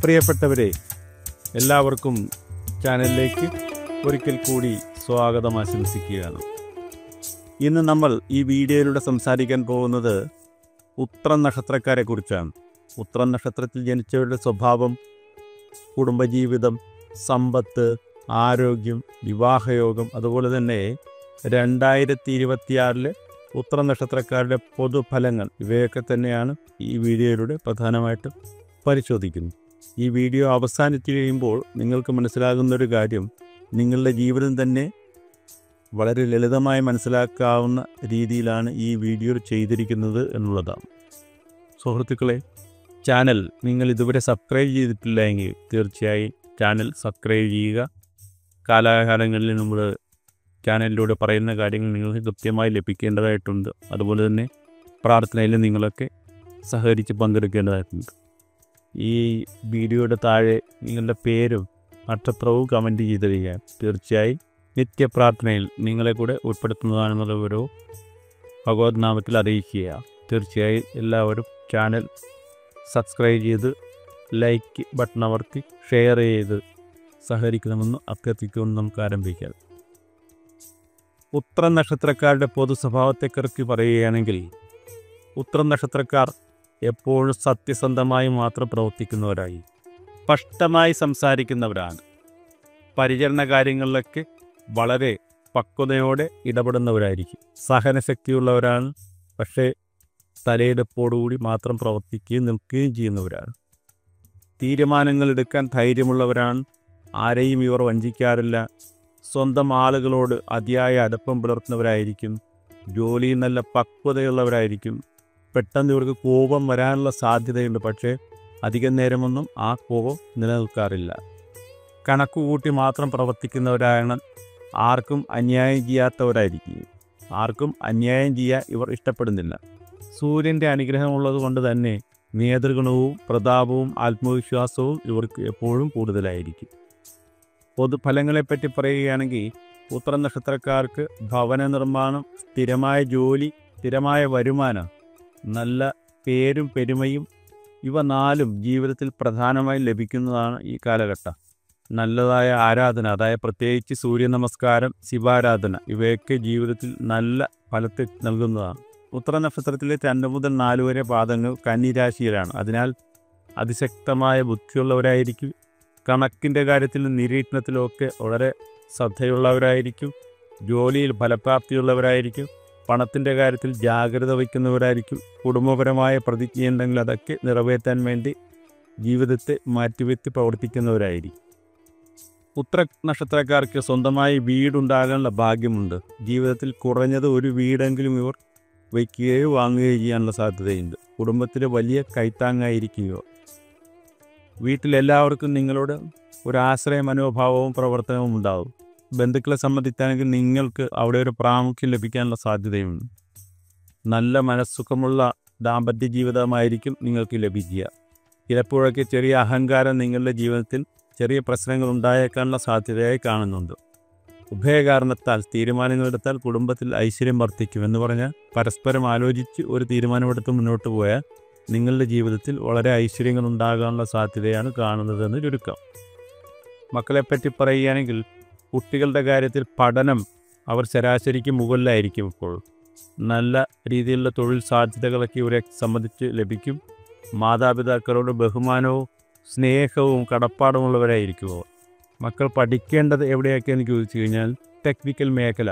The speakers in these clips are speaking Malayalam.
പ്രിയപ്പെട്ടവരെ, എല്ലാവർക്കും ചാനലിലേക്ക് ഒരിക്കൽ കൂടി സ്വാഗതം ആശംസിക്കുകയാണ്. ഇന്ന് നമ്മൾ ഈ വീഡിയോയിലൂടെ സംസാരിക്കാൻ പോകുന്നത് ഉത്രം നക്ഷത്രക്കാരെ കുറിച്ചാണ്. ഉത്രം നക്ഷത്രത്തിൽ ജനിച്ചവരുടെ സ്വഭാവം, കുടുംബജീവിതം, സമ്പത്ത്, ആരോഗ്യം, വിവാഹയോഗം, അതുപോലെ തന്നെ 2026 ഉത്രം നക്ഷത്രക്കാരുടെ പൊതുഫലങ്ങൾ, ഇവയൊക്കെ തന്നെയാണ് ഈ വീഡിയോയിലൂടെ പ്രധാനമായിട്ടും പരിശോധിക്കുന്നത്. ഈ വീഡിയോ അവസാനിച്ച് കഴിയുമ്പോൾ നിങ്ങൾക്ക് മനസ്സിലാകുന്നൊരു കാര്യം, നിങ്ങളുടെ ജീവിതം തന്നെ വളരെ ലളിതമായി മനസ്സിലാക്കാവുന്ന രീതിയിലാണ് ഈ വീഡിയോ ചെയ്തിരിക്കുന്നത് എന്നുള്ളതാണ്. സുഹൃത്തുക്കളെ, ചാനൽ നിങ്ങൾ ഇതുവരെ സബ്സ്ക്രൈബ് ചെയ്തിട്ടില്ല എങ്കിൽ തീർച്ചയായും ചാനൽ സബ്സ്ക്രൈബ് ചെയ്യുക. കാലാകാലങ്ങളിൽ നമ്മൾ ചാനലിലൂടെ പറയുന്ന കാര്യങ്ങൾ നിങ്ങൾക്ക് കൃത്യമായി ലഭിക്കേണ്ടതായിട്ടുണ്ട്. അതുപോലെ തന്നെ പ്രാർത്ഥനയിൽ നിങ്ങളൊക്കെ സഹകരിച്ച് പങ്കെടുക്കേണ്ടതായിട്ടുണ്ട്. ഈ വീഡിയോയുടെ താഴെ നിങ്ങളുടെ പേരും നക്ഷത്രവും കമൻറ്റ് ചെയ്ത് കഴിയാൻ തീർച്ചയായും നിത്യപ്രാർത്ഥനയിൽ നിങ്ങളെ കൂടെ ഉൾപ്പെടുത്തുന്നതാണെന്നുള്ള ഒരു ഭഗവത് നാമത്തിൽ അറിയിക്കുക. തീർച്ചയായും എല്ലാവരും ചാനൽ സബ്സ്ക്രൈബ് ചെയ്ത് ലൈക്ക് ബട്ടൺ അമർത്തി ഷെയർ ചെയ്ത് സഹകരിക്കണമെന്ന് അഭ്യർത്ഥിക്കുമെന്ന് നമുക്ക് ആരംഭിക്കാം. ഉത്രം നക്ഷത്രക്കാരുടെ പൊതു സ്വഭാവത്തെക്കുറിച്ച് പറയുകയാണെങ്കിൽ, ഉത്രം നക്ഷത്രക്കാർ എപ്പോഴും സത്യസന്ധമായി മാത്രം പ്രവർത്തിക്കുന്നവരായി, സ്പഷ്ടമായി സംസാരിക്കുന്നവരാണ്. പരിചരണ കാര്യങ്ങളിലൊക്കെ വളരെ പക്വതയോടെ ഇടപെടുന്നവരായിരിക്കും. സഹനശക്തിയുള്ളവരാണ്. പക്ഷേ തലയെടുപ്പോടുകൂടി മാത്രം പ്രവർത്തിക്കുകയും നിൽക്കുകയും ചെയ്യുന്നവരാണ്. തീരുമാനങ്ങൾ എടുക്കാൻ ധൈര്യമുള്ളവരാണ്. ആരെയും ഇവർ വഞ്ചിക്കാറില്ല. സ്വന്തം ആളുകളോട് അതിയായ അടുപ്പം പുലർത്തുന്നവരായിരിക്കും. ജോലിയിൽ നല്ല പക്വതയുള്ളവരായിരിക്കും. പെട്ടെന്ന് ഇവർക്ക് കോപം വരാനുള്ള സാധ്യതയുണ്ട്. പക്ഷേ അധികം നേരമൊന്നും ആ കോപം നിലനിൽക്കാറില്ല. കണക്കുകൂട്ടി മാത്രം പ്രവർത്തിക്കുന്നവരാണ്. ആർക്കും അന്യായം ചെയ്യാത്തവരായിരിക്കും. ആർക്കും അന്യായം ചെയ്യാൻ ഇവർ ഇഷ്ടപ്പെടുന്നില്ല. സൂര്യൻ്റെ അനുഗ്രഹമുള്ളത് കൊണ്ട് തന്നെ നേതൃഗുണവും പ്രതാപവും ആത്മവിശ്വാസവും ഇവർക്ക് എപ്പോഴും കൂടുതലായിരിക്കും. പൊതുഫലങ്ങളെപ്പറ്റി പറയുകയാണെങ്കിൽ, ഉത്രം നക്ഷത്രക്കാർക്ക് ഭവന നിർമ്മാണം, സ്ഥിരമായ ജോലി, സ്ഥിരമായ വരുമാനം, നല്ല പേരും പെരുമയും, ഇവ 4 ജീവിതത്തിൽ പ്രധാനമായി ലഭിക്കുന്നതാണ് ഈ കാലഘട്ടം. നല്ലതായ ആരാധന, അതായത് പ്രത്യേകിച്ച് സൂര്യ നമസ്കാരം, ശിവാരാധന, ഇവയൊക്കെ ജീവിതത്തിൽ നല്ല ഫലത്തെ നൽകുന്നതാണ്. ഉത്രം നക്ഷത്രത്തിലെ 2 മുതൽ 4 വരെ പാദങ്ങൾ കന്നിരാശിയിലാണ്. അതിനാൽ അതിശക്തമായ ബുദ്ധിയുള്ളവരായിരിക്കും. കണക്കിൻ്റെ കാര്യത്തിലും നിരീക്ഷണത്തിലുമൊക്കെ വളരെ ശ്രദ്ധയുള്ളവരായിരിക്കും. ജോലിയിൽ ഫലപ്രാപ്തിയുള്ളവരായിരിക്കും. പണത്തിൻ്റെ കാര്യത്തിൽ ജാഗ്രത വയ്ക്കുന്നവരായിരിക്കും. കുടുംബപരമായ പ്രതിജ്ഞയുണ്ടെങ്കിൽ അതൊക്കെ നിറവേറ്റാൻ വേണ്ടി ജീവിതത്തെ മാറ്റിവെച്ച് പ്രവർത്തിക്കുന്നവരായിരിക്കും. ഉത്ര നക്ഷത്രക്കാർക്ക് സ്വന്തമായി വീടുണ്ടാകാനുള്ള ഭാഗ്യമുണ്ട്. ജീവിതത്തിൽ കുറഞ്ഞത് ഒരു വീടെങ്കിലും ഇവർ വയ്ക്കുകയോ വാങ്ങുകയോ ചെയ്യാനുള്ള സാധ്യതയുണ്ട്. കുടുംബത്തിലെ വലിയ കൈത്താങ്ങായിരിക്കുകയോ. വീട്ടിലെല്ലാവർക്കും നിങ്ങളോട് ഒരു ആശ്രയ മനോഭാവവും പ്രവർത്തനവും ഉണ്ടാകും. ബന്ധുക്കളെ സംബന്ധിച്ചാണെങ്കിൽ നിങ്ങൾക്ക് അവിടെ ഒരു പ്രാമുഖ്യം ലഭിക്കാനുള്ള സാധ്യതയുണ്ട്. നല്ല മനസ്സുഖമുള്ള ദാമ്പത്യ ജീവിതമായിരിക്കും നിങ്ങൾക്ക് ലഭിക്കുക. ചിലപ്പോഴൊക്കെ ചെറിയ അഹങ്കാരം നിങ്ങളുടെ ജീവിതത്തിൽ ചെറിയ പ്രശ്നങ്ങൾ ഉണ്ടായേക്കാനുള്ള സാധ്യതയായി കാണുന്നുണ്ട്. ഉഭയകാരണത്താൽ തീരുമാനങ്ങളെടുത്താൽ കുടുംബത്തിൽ ഐശ്വര്യം വർദ്ധിക്കും. എന്ന് പറഞ്ഞാൽ പരസ്പരം ആലോചിച്ച് ഒരു തീരുമാനമെടുത്ത് മുന്നോട്ട് പോയാൽ നിങ്ങളുടെ ജീവിതത്തിൽ വളരെ ഐശ്വര്യങ്ങൾ ഉണ്ടാകാനുള്ള സാധ്യതയാണ് കാണുന്നതെന്ന് ചുരുക്കം. മക്കളെപ്പറ്റി പറയുകയാണെങ്കിൽ, കുട്ടികളുടെ കാര്യത്തിൽ പഠനം അവർ ശരാശരിക്ക് മുകളിലായിരിക്കും. ഇപ്പോൾ നല്ല രീതിയിലുള്ള തൊഴിൽ സാധ്യതകളൊക്കെ ഇവരെ സംബന്ധിച്ച് ലഭിക്കും. മാതാപിതാക്കളോട് ബഹുമാനവും സ്നേഹവും കടപ്പാടുമുള്ളവരായിരിക്കും അവർ. മക്കൾ പഠിക്കേണ്ടത് എവിടെയൊക്കെയെന്ന് ചോദിച്ചു കഴിഞ്ഞാൽ ടെക്നിക്കൽ മേഖല,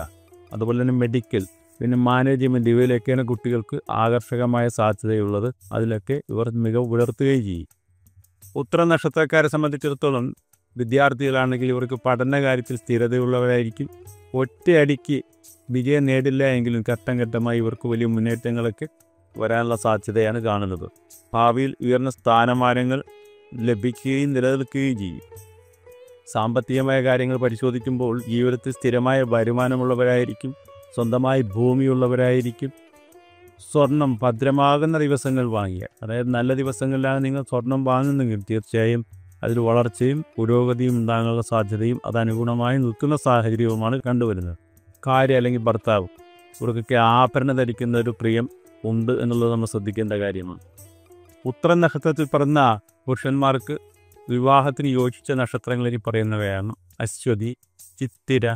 അതുപോലെ തന്നെ മെഡിക്കൽ, പിന്നെ മാനേജ്മെൻറ്റ്, ഇവയിലൊക്കെയാണ് കുട്ടികൾക്ക് ആകർഷകമായ സാധ്യതയുള്ളത്. അതിലൊക്കെ ഇവർ മികവ് പുലർത്തുകയും ചെയ്യും. ഉത്രം നക്ഷത്രക്കാരെ സംബന്ധിച്ചിടത്തോളം വിദ്യാർത്ഥികളാണെങ്കിൽ ഇവർക്ക് പഠന കാര്യത്തിൽ സ്ഥിരതയുള്ളവരായിരിക്കും. ഒറ്റയടിക്ക് വിജയം നേടില്ല എങ്കിലും ഘട്ടം ഘട്ടമായി ഇവർക്ക് വലിയ മുന്നേറ്റങ്ങളൊക്കെ വരാനുള്ള സാധ്യതയാണ് കാണുന്നത്. ഭാവിയിൽ ഉയർന്ന സ്ഥാനമാനങ്ങൾ ലഭിക്കുകയും നിലനിൽക്കുകയും ചെയ്യും. സാമ്പത്തികമായ കാര്യങ്ങൾ പരിശോധിക്കുമ്പോൾ ജീവിതത്തിൽ സ്ഥിരമായ വരുമാനമുള്ളവരായിരിക്കും. സ്വന്തമായി ഭൂമിയുള്ളവരായിരിക്കും. സ്വർണം ഭദ്രമാകുന്ന ദിവസങ്ങൾ വാങ്ങിയ, അതായത് നല്ല ദിവസങ്ങളിലാണ് നിങ്ങൾ സ്വർണം വാങ്ങുന്നെങ്കിൽ തീർച്ചയായും അതിൽ വളർച്ചയും പുരോഗതിയും ഉണ്ടാകാനുള്ള സാധ്യതയും അതനുഗുണമായി നിൽക്കുന്ന സാഹചര്യവുമാണ് കണ്ടുവരുന്നത്. അല്ലെങ്കിൽ ഭർത്താവ്, ഇവർക്കൊക്കെ ആഭരണം ധരിക്കുന്ന ഒരു പ്രിയം ഉണ്ട് എന്നുള്ളത് നമ്മൾ ശ്രദ്ധിക്കേണ്ട കാര്യമാണ്. ഉത്തരം നക്ഷത്രത്തിൽ പറഞ്ഞ പുരുഷന്മാർക്ക് വിവാഹത്തിന് യോജിച്ച നക്ഷത്രങ്ങൾ ഇനി പറയുന്നവയാണ് അശ്വതി, ചിത്തിര,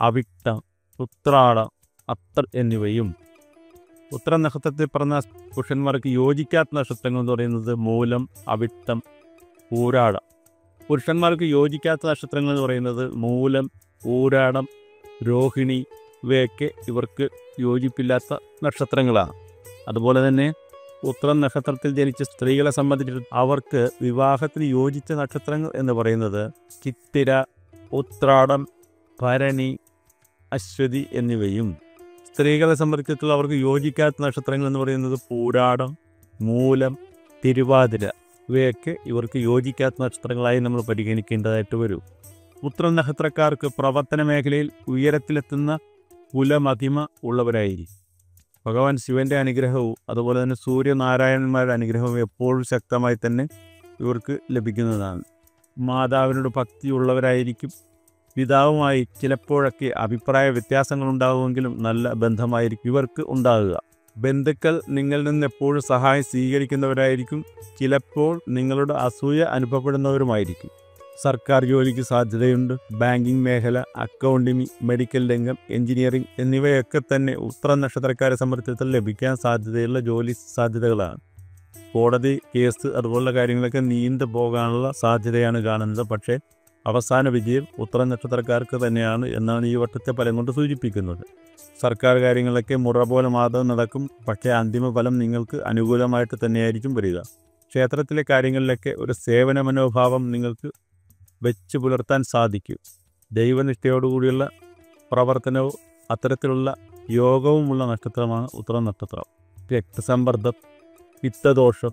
അവിട്ടം, ഉത്രാടം, അത്തർ എന്നിവയും. ഉത്തര നക്ഷത്രത്തിൽ പറഞ്ഞ പുരുഷന്മാർക്ക് യോജിക്കാത്ത നക്ഷത്രങ്ങൾ എന്ന് പറയുന്നത് മൂലം, അവിട്ടം, പൂരാടം. പുരുഷന്മാർക്ക് യോജിക്കാത്ത നക്ഷത്രങ്ങൾ എന്ന് പറയുന്നത് മൂലം, പൂരാടം, രോഹിണി, ഇവയൊക്കെ ഇവർക്ക് യോജിപ്പില്ലാത്ത നക്ഷത്രങ്ങളാണ്. അതുപോലെ തന്നെ ഉത്തരം നക്ഷത്രത്തിൽ ജനിച്ച സ്ത്രീകളെ സംബന്ധിച്ച് അവർക്ക് വിവാഹത്തിന് യോജിച്ച നക്ഷത്രങ്ങൾ എന്ന് പറയുന്നത് ചിത്തിര, ഉത്രാടം, ഭരണി, അശ്വതി എന്നിവയും. സ്ത്രീകളെ സംബന്ധിച്ചിടത്തോളം അവർക്ക് യോജിക്കാത്ത നക്ഷത്രങ്ങൾ എന്ന് പറയുന്നത് പൂരാടം, മൂലം, തിരുവാതിര. ഇവയൊക്കെ ഇവർക്ക് യോജിക്കാത്ത നക്ഷത്രങ്ങളായി നമ്മൾ പരിഗണിക്കേണ്ടതായിട്ട് വരും. ഉത്തരം നക്ഷത്രക്കാർക്ക് പ്രവർത്തന മേഖലയിൽ ഉയരത്തിലെത്തുന്ന കുലമഹിമ ഉള്ളവരായിരിക്കും. ഭഗവാൻ ശിവൻ്റെ അനുഗ്രഹവും അതുപോലെ തന്നെ സൂര്യനാരായണന്മാരുടെ അനുഗ്രഹവും എപ്പോഴും ശക്തമായി തന്നെ ഇവർക്ക് ലഭിക്കുന്നതാണ്. മാതാവിനോട് ഭക്തിയുള്ളവരായിരിക്കും. പിതാവുമായി ചിലപ്പോഴൊക്കെ അഭിപ്രായ വ്യത്യാസങ്ങളുണ്ടാകുമെങ്കിലും നല്ല ബന്ധമായിരിക്കും ഇവർക്ക് ഉണ്ടാകുക. ബന്ധുക്കൾ നിങ്ങളിൽ നിന്ന് എപ്പോഴും സഹായം സ്വീകരിക്കുന്നവരായിരിക്കും. ചിലപ്പോൾ നിങ്ങളുടെ അസൂയ അനുഭവപ്പെടുന്നവരുമായിരിക്കും. സർക്കാർ ജോലിക്ക് സാധ്യതയുണ്ട്. ബാങ്കിങ് മേഖല, അക്കൗണ്ടിങ്, മെഡിക്കൽ രംഗം, എഞ്ചിനീയറിംഗ് എന്നിവയൊക്കെ തന്നെ ഉത്തര നക്ഷത്രക്കാരെ സംബന്ധിച്ചിടത്തോളം ലഭിക്കാൻ സാധ്യതയുള്ള ജോലി സാധ്യതകളാണ്. കോടതി കേസ് അതുപോലുള്ള കാര്യങ്ങളൊക്കെ നീണ്ടു പോകാനുള്ള സാധ്യതയാണ് കാണുന്നത്. പക്ഷേ അവസാന വിജയം ഉത്തര നക്ഷത്രക്കാർക്ക് തന്നെയാണ് എന്നാണ് ഈ വട്ടത്തെ ഫലം കൊണ്ട് സൂചിപ്പിക്കുന്നത്. സർക്കാർ കാര്യങ്ങളൊക്കെ മുറ പോലെ മാത്രം നടക്കും. പക്ഷേ അന്തിമ ഫലം നിങ്ങൾക്ക് അനുകൂലമായിട്ട് തന്നെയായിരിക്കും വരിക. ക്ഷേത്രത്തിലെ കാര്യങ്ങളിലൊക്കെ ഒരു സേവന മനോഭാവം നിങ്ങൾക്ക് വെച്ച് പുലർത്താൻ സാധിക്കും. ദൈവനിഷ്ഠയോടുകൂടിയുള്ള പ്രവർത്തനവും അത്തരത്തിലുള്ള യോഗവുമുള്ള നക്ഷത്രമാണ് ഉത്തര നക്ഷത്രം. രക്തസമ്മർദ്ദം, പിത്തദോഷം,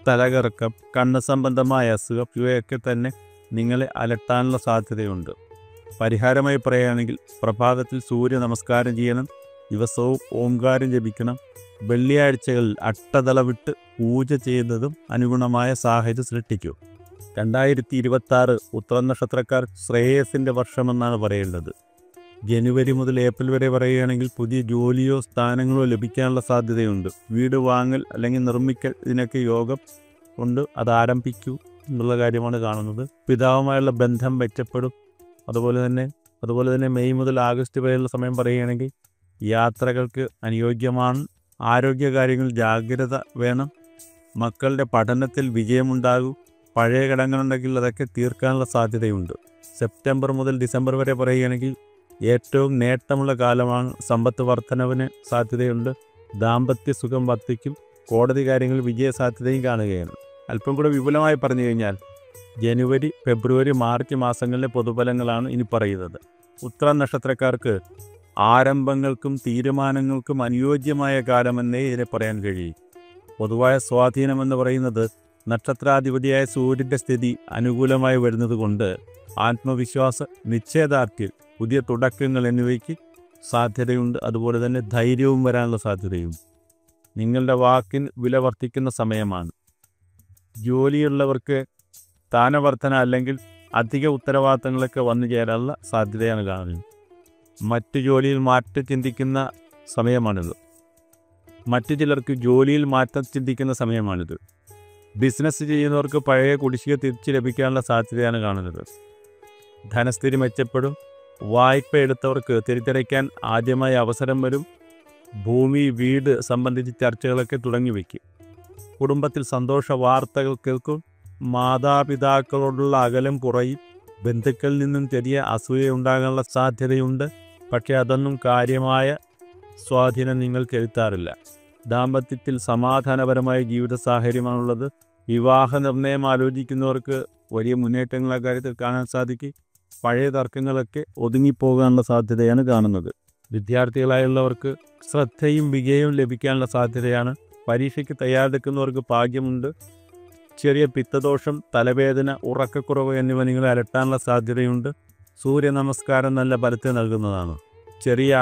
തലകറക്കം, കണ്ണ് സംബന്ധമായ അസുഖം ഇവയൊക്കെ തന്നെ നിങ്ങളെ അലട്ടാനുള്ള സാധ്യതയുണ്ട്. പരിഹാരമായി പറയുകയാണെങ്കിൽ പ്രഭാതത്തിൽ സൂര്യ നമസ്കാരം ചെയ്യണം. ദിവസവും ഓംകാരം ജപിക്കണം. വെള്ളിയാഴ്ചകളിൽ അട്ടതളവിട്ട് പൂജ ചെയ്യുന്നതും അനുഗുണമായ സാഹചര്യം സൃഷ്ടിക്കും. 2026 ഉത്തര നക്ഷത്രക്കാർ ശ്രേയസിൻ്റെ വർഷമെന്നാണ് പറയേണ്ടത്. ജനുവരി മുതൽ ഏപ്രിൽ വരെ പറയുകയാണെങ്കിൽ പുതിയ ജോലിയോ സ്ഥാനങ്ങളോ ലഭിക്കാനുള്ള സാധ്യതയുണ്ട്. വീട് വാങ്ങൽ അല്ലെങ്കിൽ നിർമ്മിക്കൽ ഇതിനൊക്കെ യോഗം കൊണ്ട് അത് ആരംഭിക്കൂ എന്നുള്ള കാര്യമാണ് കാണുന്നത്. പിതാവുമായുള്ള ബന്ധം മെച്ചപ്പെടും. അതുപോലെ തന്നെ മെയ് മുതൽ ആഗസ്റ്റ് വരെയുള്ള സമയം പറയുകയാണെങ്കിൽ യാത്രകൾക്ക് അനുയോജ്യമാണ്. ആരോഗ്യകാര്യങ്ങളിൽ ജാഗ്രത വേണം. മക്കളുടെ പഠനത്തിൽ വിജയമുണ്ടാകും. പഴയ കടങ്ങളുണ്ടെങ്കിൽ അതൊക്കെ തീർക്കാനുള്ള സാധ്യതയുണ്ട്. സെപ്റ്റംബർ മുതൽ ഡിസംബർ വരെ പറയുകയാണെങ്കിൽ ഏറ്റവും നേട്ടമുള്ള കാലമാണ്. സമ്പത്ത് വർധനവിന് സാധ്യതയുണ്ട്. ദാമ്പത്യ സുഖം വർദ്ധിക്കും. കോടതി കാര്യങ്ങളിൽ വിജയ സാധ്യതയും കാണുകയാണ്. അല്പം കൂടെ വിപുലമായി പറഞ്ഞു കഴിഞ്ഞാൽ ജനുവരി, ഫെബ്രുവരി, മാർച്ച് മാസങ്ങളിലെ പൊതുഫലങ്ങളാണ് ഇനി പറയുന്നത്. ഉത്തര നക്ഷത്രക്കാർക്ക് ആരംഭങ്ങൾക്കും തീരുമാനങ്ങൾക്കും അനുയോജ്യമായ കാലമെന്നേ ഇതിനെ പറയാൻ കഴിയും. പൊതുവായ സ്വാധീനമെന്ന് പറയുന്നത് നക്ഷത്രാധിപതിയായ സൂര്യൻ്റെ സ്ഥിതി അനുകൂലമായി വരുന്നത് കൊണ്ട് ആത്മവിശ്വാസം, നിശ്ചയദാർഢ്യം, പുതിയ തുടക്കങ്ങൾ എന്നിവയ്ക്ക് സാധ്യതയുണ്ട്. അതുപോലെ തന്നെ ധൈര്യവും വരാനുള്ള സാധ്യതയുണ്ട്. നിങ്ങളുടെ വാക്കിന് വില വർദ്ധിക്കുന്ന സമയമാണ്. ജോലിയുള്ളവർക്ക് സ്ഥാനവർധന അല്ലെങ്കിൽ അധിക ഉത്തരവാദിത്തങ്ങളൊക്കെ വന്നു ചേരാനുള്ള സാധ്യതയാണ് കാണുന്നത്. മറ്റു ജോലിയിൽ മാറ്റം ചിന്തിക്കുന്ന സമയമാണിത്. മറ്റു ചിലർക്ക് ജോലിയിൽ മാറ്റം ചിന്തിക്കുന്ന സമയമാണിത്. ബിസിനസ് ചെയ്യുന്നവർക്ക് പഴയ കുടിശ്ശിക തിരിച്ചു ലഭിക്കാനുള്ള സാധ്യതയാണ് കാണുന്നത്. ധനസ്ഥിതി മെച്ചപ്പെടും. വായ്പ എടുത്തവർക്ക് തിരിച്ചടയ്ക്കാൻ ആദ്യമായി അവസരം വരും. ഭൂമി, വീട് സംബന്ധിച്ച് ചർച്ചകളൊക്കെ തുടങ്ങി വയ്ക്കും. കുടുംബത്തിൽ സന്തോഷ വാർത്തകൾ കേൾക്കും. മാതാപിതാക്കളോടുള്ള അകലം കുറയും. ബന്ധുക്കളിൽ നിന്നും ചെറിയ അസൂയ ഉണ്ടാകാനുള്ള സാധ്യതയുണ്ട്. പക്ഷേ അതൊന്നും കാര്യമായ സ്വാധീനം നിങ്ങൾ ചെലുത്താറില്ല. ദാമ്പത്യത്തിൽ സമാധാനപരമായ ജീവിത സാഹചര്യമാണുള്ളത്. വിവാഹ നിർണയം ആലോചിക്കുന്നവർക്ക് വലിയ മുന്നേറ്റങ്ങൾ കാര്യത്തിൽ കാണാൻ സാധിക്കും. പഴയ തർക്കങ്ങളൊക്കെ ഒതുങ്ങിപ്പോകാനുള്ള സാധ്യതയാണ് കാണുന്നത്. വിദ്യാർത്ഥികളായുള്ളവർക്ക് ശ്രദ്ധയും വിജയവും ലഭിക്കാനുള്ള സാധ്യതയാണ്. പരീക്ഷയ്ക്ക് തയ്യാറെടുക്കുന്നവർക്ക് ഭാഗ്യമുണ്ട്. ചെറിയ പിത്തദോഷം, തലവേദന, ഉറക്കക്കുറവ് എന്നിവ നിങ്ങളെ അലട്ടാനുള്ള സാധ്യതയുണ്ട്. സൂര്യ നമസ്കാരം നല്ല ഫലത്തെ നൽകുന്നതാണ്. ചെറിയ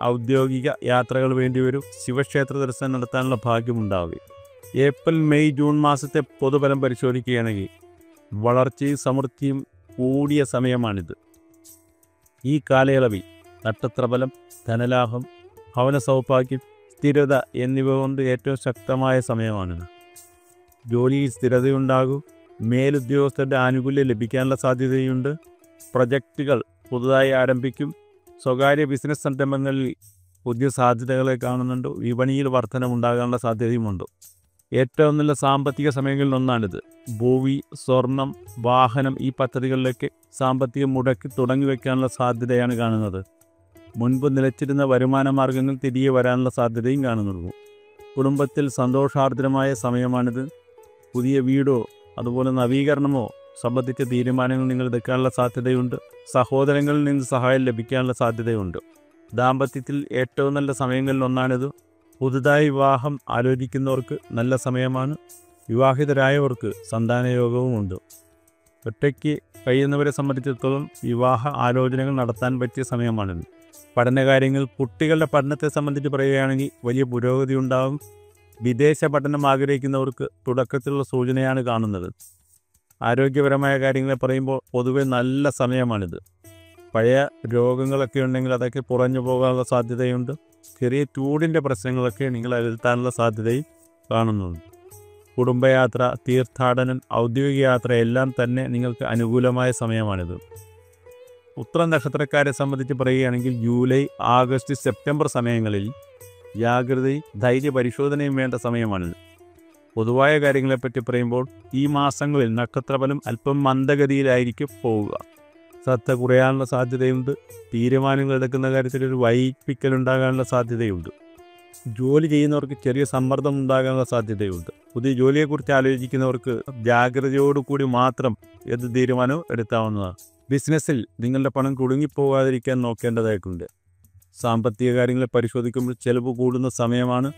ഔദ്യോഗിക യാത്രകൾ വേണ്ടിവരും. ശിവക്ഷേത്ര ദർശനം നടത്താനുള്ള ഭാഗ്യമുണ്ടാവുകയും. ഏപ്രിൽ, മെയ്, ജൂൺ മാസത്തെ പൊതുഫലം പരിശോധിക്കുകയാണെങ്കിൽ വളർച്ചയും സമൃദ്ധിയും കൂടിയ സമയമാണിത്. ഈ കാലയളവിൽ നക്ഷത്രഫലം, ധനലാഭം, ഭവന സൗഭാഗ്യം, സ്ഥിരത എന്നിവ കൊണ്ട് ഏറ്റവും ശക്തമായ സമയമാണിത്. ജോലിയിൽ സ്ഥിരതയുണ്ടാകും. മേലുദ്യോഗസ്ഥരുടെ ആനുകൂല്യം ലഭിക്കാനുള്ള സാധ്യതയുണ്ട്. പ്രൊജക്റ്റുകൾ പുതുതായി ആരംഭിക്കും. സ്വകാര്യ ബിസിനസ് സംരംഭങ്ങളിൽ പുതിയ സാധ്യതകളെ കാണുന്നുണ്ട്. വിപണിയിൽ വർധനമുണ്ടാകാനുള്ള സാധ്യതയുമുണ്ട്. ഏറ്റവും നല്ല സാമ്പത്തിക സമയങ്ങളിൽ ഒന്നാണിത്. ഭൂമി, സ്വർണം, വാഹനം ഈ പദ്ധതികളിലേക്ക് സാമ്പത്തികം മുടക്കി തുടങ്ങി വയ്ക്കാനുള്ള സാധ്യതയാണ് കാണുന്നത്. മുൻപ് നിലച്ചിരുന്ന വരുമാന മാർഗങ്ങൾ തിരികെ വരാനുള്ള സാധ്യതയും കാണുന്നുള്ളൂ. കുടുംബത്തിൽ സന്തോഷാർദ്രമായ സമയമാണിത്. പുതിയ വീടോ അതുപോലെ നവീകരണമോ സംബന്ധിച്ച തീരുമാനങ്ങൾ നിങ്ങൾ എടുക്കാനുള്ള സാധ്യതയുണ്ട്. സഹോദരങ്ങളിൽ നിന്ന് സഹായം ലഭിക്കാനുള്ള സാധ്യതയുണ്ട്. ദാമ്പത്യത്തിൽ ഏറ്റവും നല്ല സമയങ്ങളിൽ ഒന്നാണിത്. പുതുതായി വിവാഹം ആലോചിക്കുന്നവർക്ക് നല്ല സമയമാണ്. വിവാഹിതരായവർക്ക് സന്താനയോഗവുമുണ്ട്. ഒറ്റയ്ക്ക് കഴിയുന്നവരെ സംബന്ധിച്ചിടത്തോളം വിവാഹ ആലോചനകൾ നടത്താൻ പറ്റിയ സമയമാണിത്. പഠനകാര്യങ്ങൾ കുട്ടികളുടെ പഠനത്തെ സംബന്ധിച്ച് പറയുകയാണെങ്കിൽ വലിയ പുരോഗതി ഉണ്ടാകും. വിദേശ പഠനം ആഗ്രഹിക്കുന്നവർക്ക് തുടക്കത്തിലുള്ള സൂചനയാണ് കാണുന്നത്. ആരോഗ്യപരമായ കാര്യങ്ങളെ പറയുമ്പോൾ പൊതുവെ നല്ല സമയമാണിത്. പഴയ രോഗങ്ങളൊക്കെ ഉണ്ടെങ്കിൽ അതൊക്കെ കുറഞ്ഞു പോകാനുള്ള സാധ്യതയുണ്ട്. ചെറിയ ചൂടിൻ്റെ പ്രശ്നങ്ങളൊക്കെ നിങ്ങൾ അകറ്റാനുള്ള സാധ്യതയും കാണുന്നുണ്ട്. കുടുംബയാത്ര, തീർത്ഥാടനം, ഔദ്യോഗിക യാത്ര എല്ലാം തന്നെ നിങ്ങൾക്ക് അനുകൂലമായ സമയമാണിത്. ഉത്രം നക്ഷത്രക്കാരെ സംബന്ധിച്ച് പറയുകയാണെങ്കിൽ ജൂലൈ, ആഗസ്റ്റ്, സെപ്റ്റംബർ സമയങ്ങളിൽ ജാഗ്രതയും ധൈര്യ പരിശോധനയും വേണ്ട സമയമാണിത്. പൊതുവായ കാര്യങ്ങളെപ്പറ്റി പറയുമ്പോൾ ഈ മാസങ്ങളിൽ നക്ഷത്രഫലം അല്പം മന്ദഗതിയിലായിരിക്കും പോവുക. ശ്രദ്ധ കുറയാനുള്ള സാധ്യതയുണ്ട്. തീരുമാനങ്ങൾ എടുക്കുന്ന കാര്യത്തിൽ ഒരു വൈപ്പിക്കലുണ്ടാകാനുള്ള സാധ്യതയുണ്ട്. ജോലി ചെയ്യുന്നവർക്ക് ചെറിയ സമ്മർദ്ദം ഉണ്ടാകാനുള്ള സാധ്യതയുണ്ട്. പുതിയ ജോലിയെക്കുറിച്ച് ആലോചിക്കുന്നവർക്ക് ജാഗ്രതയോടുകൂടി മാത്രം ഏത് തീരുമാനവും എടുക്കാവുന്നതാണ്. ബിസിനസ്സിൽ നിങ്ങളുടെ പണം കുടുങ്ങിപ്പോകാതിരിക്കാൻ നോക്കേണ്ടതായിട്ടുണ്ട്. സാമ്പത്തിക കാര്യങ്ങളെ പരിശോധിക്കുമ്പോൾ ചെലവ് കൂടുന്ന സമയമാണ്.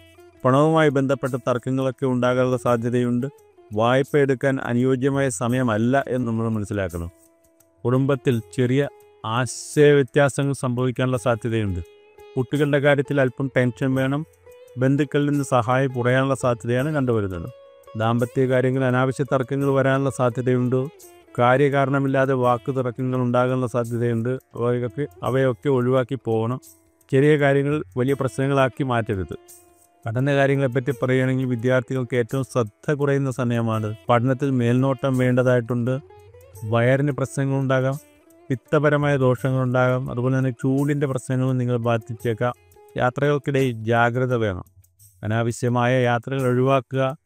പണവുമായി ബന്ധപ്പെട്ട തർക്കങ്ങളൊക്കെ ഉണ്ടാകാനുള്ള സാധ്യതയുണ്ട്. വായ്പ എടുക്കാൻ അനുയോജ്യമായ സമയമല്ല എന്ന് നമ്മൾ മനസ്സിലാക്കണം. കുടുംബത്തിൽ ചെറിയ ആശയവ്യത്യാസങ്ങൾ സംഭവിക്കാനുള്ള സാധ്യതയുണ്ട്. കുട്ടികളുടെ കാര്യത്തിൽ അല്പം ടെൻഷൻ വേണം. ബന്ധുക്കളിൽ നിന്ന് സഹായം കുറയാനുള്ള സാധ്യതയാണ് കണ്ടുവരുന്നത്. ദാമ്പത്യ കാര്യങ്ങളിൽ അനാവശ്യ തർക്കങ്ങൾ വരാനുള്ള സാധ്യതയുണ്ട്. കാര്യകാരണമില്ലാതെ വാക്ക് തർക്കങ്ങൾ ഉണ്ടാകാനുള്ള സാധ്യതയുണ്ട്. അവയൊക്കെ ഒഴിവാക്കി പോകണം. ചെറിയ കാര്യങ്ങൾ വലിയ പ്രശ്നങ്ങളാക്കി മാറ്റരുത്. പഠന കാര്യങ്ങളെപ്പറ്റി പറയുകയാണെങ്കിൽ വിദ്യാർത്ഥികൾക്ക് ഏറ്റവും ശ്രദ്ധ കുറയുന്ന സമയമാണ്. പഠനത്തിൽ മേൽനോട്ടം വേണ്ടതായിട്ടുണ്ട്. വയറിന് പ്രശ്നങ്ങളുണ്ടാകാം. പിത്തപരമായ ദോഷങ്ങളുണ്ടാകാം. അതുപോലെ തന്നെ ചൂടിൻ്റെ പ്രശ്നങ്ങളും നിങ്ങൾ ബാധിച്ചേക്കാം. യാത്രകൾക്കിടയിൽ ജാഗ്രത വേണം. അനാവശ്യമായ യാത്രകൾ ഒഴിവാക്കുക.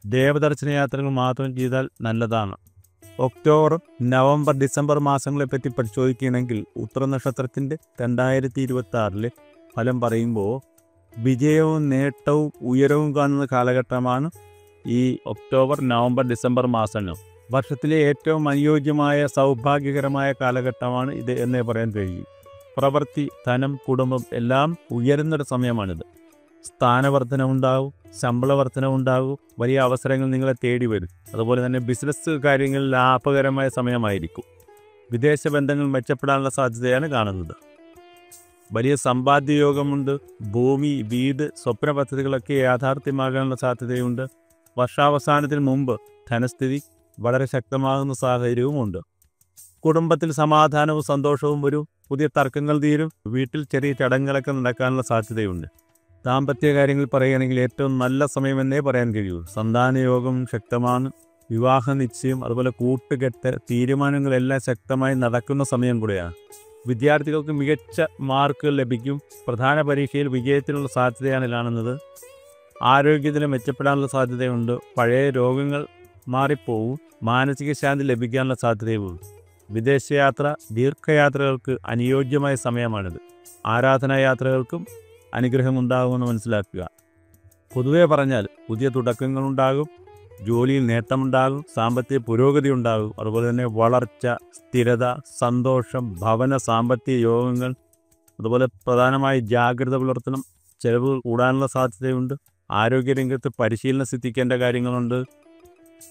ദേവദർശന യാത്രകൾ മാത്രം ചെയ്താൽ നല്ലതാണ്. ഒക്ടോബർ, നവംബർ, ഡിസംബർ മാസങ്ങളെപ്പറ്റി പരിശോധിക്കുകയാണെങ്കിൽ ഉത്തര നക്ഷത്രത്തിൻ്റെ 2026 ഫലം പറയുമ്പോൾ വിജയവും നേട്ടവും ഉയരവും കാണുന്ന കാലഘട്ടമാണ് ഈ ഒക്ടോബർ, നവംബർ, ഡിസംബർ മാസങ്ങൾ. വർഷത്തിലെ ഏറ്റവും അനുയോജ്യമായ സൗഭാഗ്യകരമായ കാലഘട്ടമാണ് ഇത് എന്നേ പറയാൻ കഴിയും. പ്രവൃത്തി, ധനം, കുടുംബം എല്ലാം ഉയരുന്നൊരു സമയമാണിത്. സ്ഥാനവർദ്ധനമുണ്ടാകും, ശമ്പള വർധനമുണ്ടാകും, വലിയ അവസരങ്ങൾ നിങ്ങളെ തേടി വരും. അതുപോലെ തന്നെ ബിസിനസ് കാര്യങ്ങളിൽ ലാഭകരമായ സമയമായിരിക്കും. വിദേശ ബന്ധങ്ങൾ മെച്ചപ്പെടാനുള്ള സാധ്യതയാണ് കാണുന്നത്. വലിയ സമ്പാദ്യയോഗമുണ്ട്. ഭൂമി, വീട്, സ്വപ്ന പദ്ധതികളൊക്കെ യാഥാർത്ഥ്യമാകാനുള്ള സാധ്യതയുണ്ട്. വർഷാവസാനത്തിന് മുമ്പ് ധനസ്ഥിതി വളരെ ശക്തമാകുന്ന സാഹചര്യവുമുണ്ട്. കുടുംബത്തിൽ സമാധാനവും സന്തോഷവും വരും. പുതിയ തർക്കങ്ങൾ തീരും. വീട്ടിൽ ചെറിയ ചടങ്ങുകളൊക്കെ നടക്കാനുള്ള സാധ്യതയുണ്ട്. ദാമ്പത്യ കാര്യങ്ങൾ പറയുകയാണെങ്കിൽ ഏറ്റവും നല്ല സമയമെന്നേ പറയാൻ കഴിയൂ. സന്താനയോഗം ശക്തമാണ്. വിവാഹ നിശ്ചയം, അതുപോലെ കൂട്ടുകെട്ട്, തീരുമാനങ്ങളെല്ലാം ശക്തമായി നടക്കുന്ന സമയം കൂടെയാണ്. വിദ്യാർത്ഥികൾക്ക് മികച്ച മാർക്കുകൾ ലഭിക്കും. പ്രധാന പരീക്ഷയിൽ വിജയത്തിനുള്ള സാധ്യതയാണ് കാണുന്നത്. ആരോഗ്യത്തിന് മെച്ചപ്പെടാനുള്ള സാധ്യതയുണ്ട്. പഴയ രോഗങ്ങൾ മാറിപ്പോവും. മാനസിക ശാന്തി ലഭിക്കാനുള്ള സാധ്യതയുമുണ്ട്. വിദേശയാത്ര, ദീർഘയാത്രകൾക്ക് അനുയോജ്യമായ സമയമാണിത്. ആരാധനാ യാത്രകൾക്കും അനുഗ്രഹമുണ്ടാകുമെന്ന് മനസ്സിലാക്കുക. പൊതുവെ പറഞ്ഞാൽ പുതിയ തുടക്കങ്ങളുണ്ടാകും. ജോലിയിൽ നേട്ടമുണ്ടാകും. സാമ്പത്തിക പുരോഗതി ഉണ്ടാകും. അതുപോലെ തന്നെ വളർച്ച, സ്ഥിരത, സന്തോഷം, ഭവന, സാമ്പത്തിക യോഗങ്ങൾ, അതുപോലെ പ്രധാനമായി ജാഗ്രത പുലർത്തണം. ചെലവുകൾ കൂടാനുള്ള സാധ്യതയുണ്ട്. ആരോഗ്യരംഗത്ത് പരിശീലനം സിദ്ധിക്കേണ്ട കാര്യങ്ങളുണ്ട്.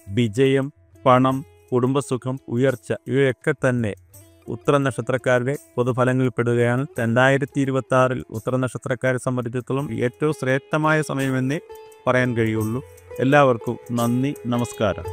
വിജയം, പണം, കുടുംബസുഖം, ഉയർച്ച ഇവയൊക്കെ തന്നെ ഉത്തര നക്ഷത്രക്കാരുടെ പൊതുഫലങ്ങളിൽപ്പെടുകയാണ്. 2026 ഉത്തര നക്ഷത്രക്കാരെ സംബന്ധിച്ചിടത്തോളം ഏറ്റവും ശ്രേഷ്ഠമായ സമയമെന്നേ പറയാൻ കഴിയുള്ളൂ. എല്ലാവർക്കും നന്ദി, നമസ്കാരം.